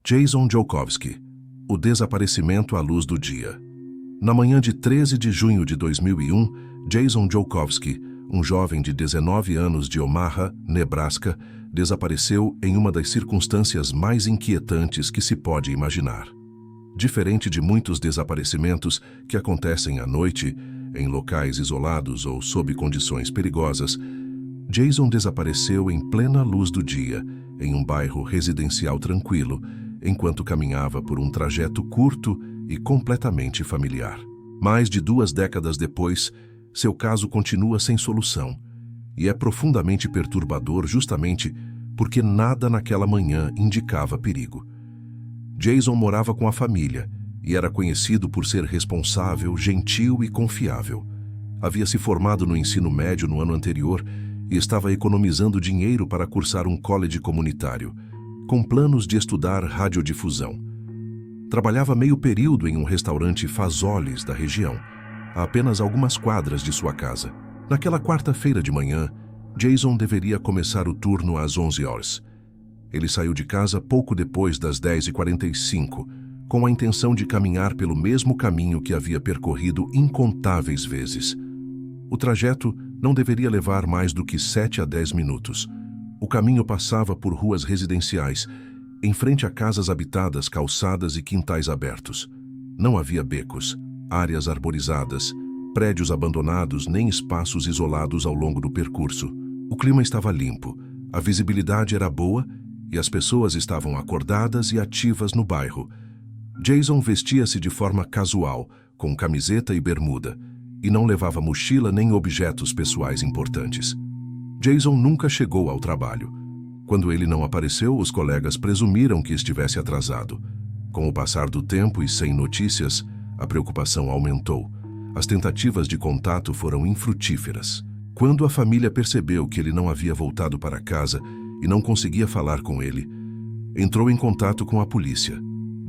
Jason Joukowsky, o desaparecimento à luz do dia. Na manhã de 13 de junho de 2001, Jason Joukowsky, um jovem de 19 anos de Omaha, Nebraska, desapareceu em uma das circunstâncias mais inquietantes que se pode imaginar. Diferente de muitos desaparecimentos que acontecem à noite, em locais isolados ou sob condições perigosas, Jason desapareceu em plena luz do dia, em um bairro residencial tranquilo, enquanto caminhava por um trajeto curto e completamente familiar. Mais de 2 décadas depois, seu caso continua sem solução, e é profundamente perturbador justamente porque nada naquela manhã indicava perigo. Jason morava com a família e era conhecido por ser responsável, gentil e confiável. Havia se formado no ensino médio no ano anterior e estava economizando dinheiro para cursar um college comunitário, com planos de estudar radiodifusão. Trabalhava meio período em um restaurante Fazoli's da região, a apenas algumas quadras de sua casa. Naquela quarta-feira de manhã, Jason deveria começar o turno às 11 horas. Ele saiu de casa pouco depois das 10h45, com a intenção de caminhar pelo mesmo caminho que havia percorrido incontáveis vezes. O trajeto não deveria levar mais do que 7 a 10 minutos. O caminho passava por ruas residenciais, em frente a casas habitadas, calçadas e quintais abertos. Não havia becos, áreas arborizadas, prédios abandonados nem espaços isolados ao longo do percurso. O clima estava limpo, a visibilidade era boa e as pessoas estavam acordadas e ativas no bairro. Jason vestia-se de forma casual, com camiseta e bermuda, e não levava mochila nem objetos pessoais importantes. Jason nunca chegou ao trabalho. Quando ele não apareceu, os colegas presumiram que estivesse atrasado. Com o passar do tempo e sem notícias, a preocupação aumentou. As tentativas de contato foram infrutíferas. Quando a família percebeu que ele não havia voltado para casa e não conseguia falar com ele, entrou em contato com a polícia.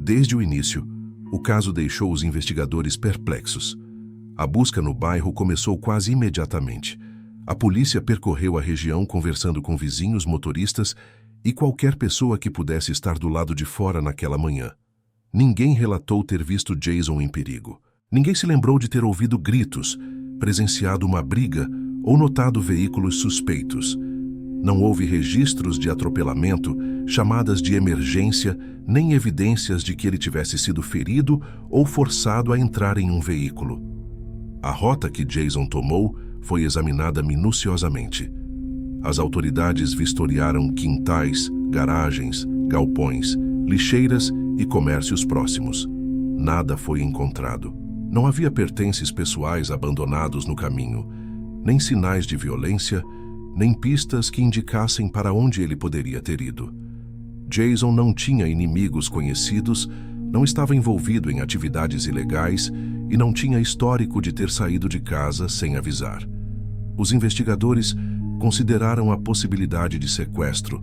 Desde o início, o caso deixou os investigadores perplexos. A busca no bairro começou quase imediatamente. A polícia percorreu a região conversando com vizinhos, motoristas e qualquer pessoa que pudesse estar do lado de fora naquela manhã. Ninguém relatou ter visto Jason em perigo. Ninguém se lembrou de ter ouvido gritos, presenciado uma briga ou notado veículos suspeitos. Não houve registros de atropelamento, chamadas de emergência, nem evidências de que ele tivesse sido ferido ou forçado a entrar em um veículo. A rota que Jason tomou foi examinada minuciosamente. As autoridades vistoriaram quintais, garagens, galpões, lixeiras e comércios próximos. Nada foi encontrado. Não havia pertences pessoais abandonados no caminho, nem sinais de violência, nem pistas que indicassem para onde ele poderia ter ido. Jason não tinha inimigos conhecidos, não estava envolvido em atividades ilegais e não tinha histórico de ter saído de casa sem avisar. Os investigadores consideraram a possibilidade de sequestro,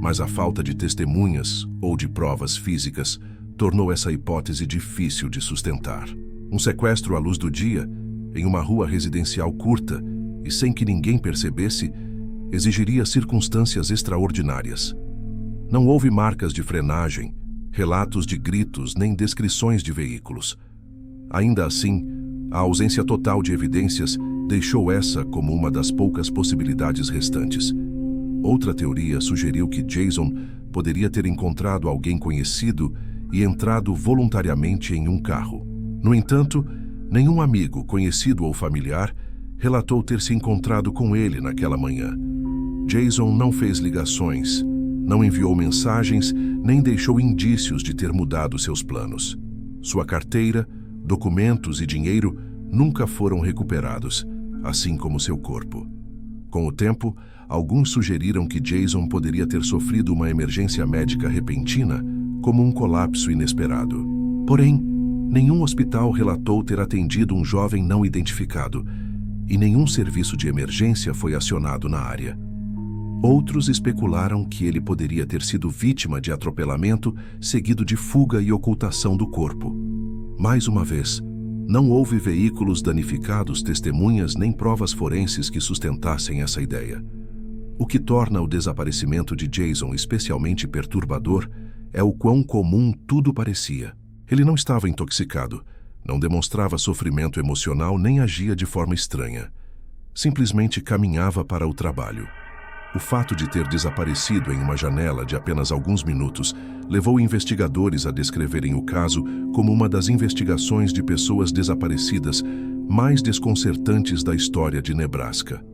mas a falta de testemunhas ou de provas físicas tornou essa hipótese difícil de sustentar. Um sequestro à luz do dia, em uma rua residencial curta e sem que ninguém percebesse, exigiria circunstâncias extraordinárias. Não houve marcas de frenagem, relatos de gritos nem descrições de veículos. Ainda assim, a ausência total de evidências deixou essa como uma das poucas possibilidades restantes. Outra teoria sugeriu que Jason poderia ter encontrado alguém conhecido e entrado voluntariamente em um carro. No entanto, nenhum amigo, conhecido ou familiar relatou ter se encontrado com ele naquela manhã. Jason não fez ligações, não enviou mensagens, nem deixou indícios de ter mudado seus planos. Sua carteira, documentos e dinheiro nunca foram recuperados, assim como seu corpo. Com o tempo, alguns sugeriram que Jason poderia ter sofrido uma emergência médica repentina, como um colapso inesperado. Porém, nenhum hospital relatou ter atendido um jovem não identificado e nenhum serviço de emergência foi acionado na área. Outros especularam que ele poderia ter sido vítima de atropelamento seguido de fuga e ocultação do corpo. Mais uma vez, não houve veículos danificados, testemunhas nem provas forenses que sustentassem essa ideia. O que torna o desaparecimento de Jason especialmente perturbador é o quão comum tudo parecia. Ele não estava intoxicado, não demonstrava sofrimento emocional nem agia de forma estranha. Simplesmente caminhava para o trabalho. O fato de ter desaparecido em uma janela de apenas alguns minutos levou investigadores a descreverem o caso como uma das investigações de pessoas desaparecidas mais desconcertantes da história de Nebraska.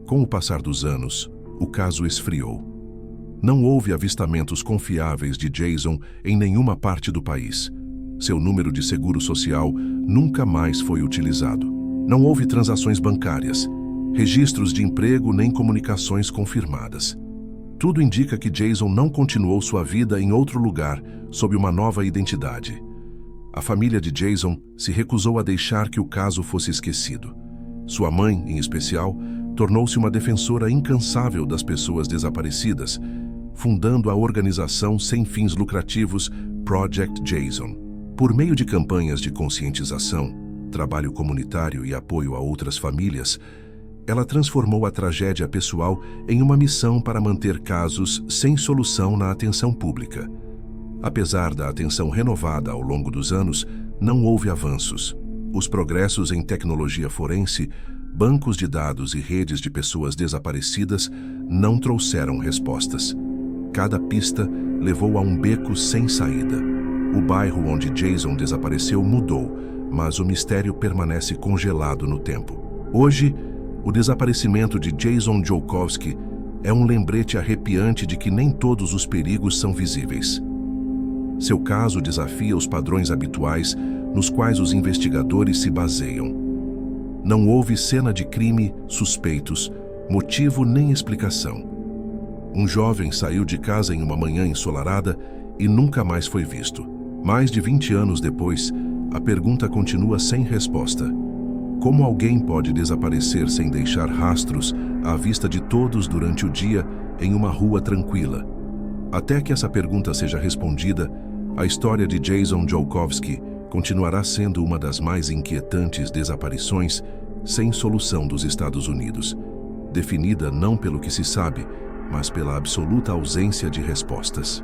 Com o passar dos anos, o caso esfriou. Não houve avistamentos confiáveis de Jason em nenhuma parte do país. Seu número de seguro social nunca mais foi utilizado. Não houve transações bancárias, registros de emprego nem comunicações confirmadas. Tudo indica que Jason não continuou sua vida em outro lugar sob uma nova identidade. A família de Jason se recusou a deixar que o caso fosse esquecido. Sua mãe, em especial, tornou-se uma defensora incansável das pessoas desaparecidas, fundando a organização sem fins lucrativos Project Jason. Por meio de campanhas de conscientização, trabalho comunitário e apoio a outras famílias, ela transformou a tragédia pessoal em uma missão para manter casos sem solução na atenção pública. Apesar da atenção renovada ao longo dos anos, não houve avanços. Os progressos em tecnologia forense, bancos de dados e redes de pessoas desaparecidas não trouxeram respostas. Cada pista levou a um beco sem saída. O bairro onde Jason desapareceu mudou, mas o mistério permanece congelado no tempo. Hoje, o desaparecimento de Jason Joukowsky é um lembrete arrepiante de que nem todos os perigos são visíveis. Seu caso desafia os padrões habituais nos quais os investigadores se baseiam. Não houve cena de crime, suspeitos, motivo nem explicação. Um jovem saiu de casa em uma manhã ensolarada e nunca mais foi visto. Mais de 20 anos depois, a pergunta continua sem resposta. Como alguém pode desaparecer sem deixar rastros à vista de todos durante o dia em uma rua tranquila? Até que essa pergunta seja respondida, a história de Jason Joukowsky continuará sendo uma das mais inquietantes desaparições sem solução dos Estados Unidos, definida não pelo que se sabe, mas pela absoluta ausência de respostas.